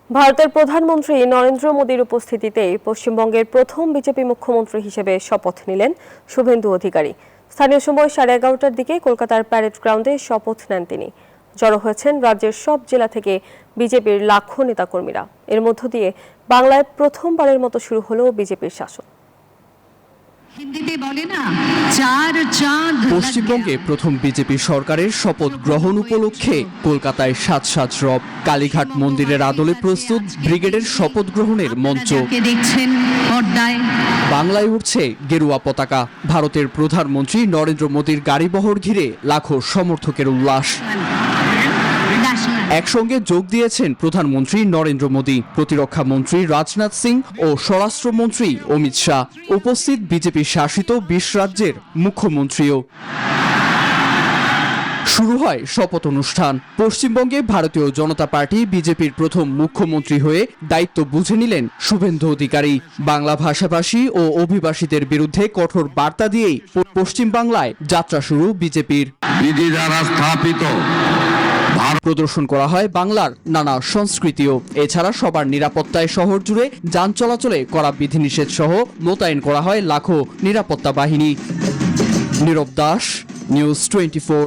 ভারতের প্রধানমন্ত্রী নরেন্দ্র মোদীর উপস্থিতিতে পশ্চিমবঙ্গের প্রথম বিজেপি মুখ্যমন্ত্রী হিসেবে শপথ নিলেন শুভেন্দু অধিকারী। স্থানীয় সময় 11:30টার দিকে কলকাতার প্যারেড গ্রাউন্ডে শপথ নেন তিনি। জড়ো হয়েছেন রাজ্যের সব জেলা থেকে বিজেপির লাখো নেতাকর্মীরা। এর মধ্য দিয়ে বাংলায় প্রথমবারের মতো শুরু হলো বিজেপির শাসন। পশ্চিমবঙ্গে প্রথম বিজেপি সরকারের শপথ গ্রহণ উপলক্ষে কলকাতায় সাজ রব। কালীঘাট মন্দিরের আদলে প্রস্তুত ব্রিগেডের শপথ গ্রহণের মঞ্চ। বাংলায় উঠছে গেরুয়া পতাকা। ভারতের প্রধানমন্ত্রী নরেন্দ্র মোদীর গাড়িবহর ঘিরে লাখো সমর্থকের উল্লাস। একসঙ্গে যোগ দিয়েছেন প্রধানমন্ত্রী নরেন্দ্র মোদী, প্রতিরক্ষা মন্ত্রী রাজনাথ সিং ও স্বরাষ্ট্রমন্ত্রী অমিত শাহ। উপস্থিত বিজেপি শাসিত 20 রাজ্যের মুখ্যমন্ত্রীও। শুরু হয় শপথ অনুষ্ঠান। পশ্চিমবঙ্গে ভারতীয় জনতা পার্টি বিজেপির প্রথম মুখ্যমন্ত্রী হয়ে দায়িত্ব বুঝে নিলেন শুভেন্দু অধিকারী। বাংলা ভাষাভাষী ও অভিবাসীদের বিরুদ্ধে কঠোর বার্তা দিয়েই পশ্চিম বাংলায় যাত্রা শুরু বিজেপির। বিধি দ্বারা স্থাপিত প্রদর্শন করা হয় বাংলার নানা সংস্কৃতিও। এছাড়া সবার নিরাপত্তায় শহর জুড়ে যান চলাচলে করা বিধিনিষেধ সহ মোতায়েন করা হয় লাখো নিরাপত্তা বাহিনী। নীরব দাস, নিউজ 24।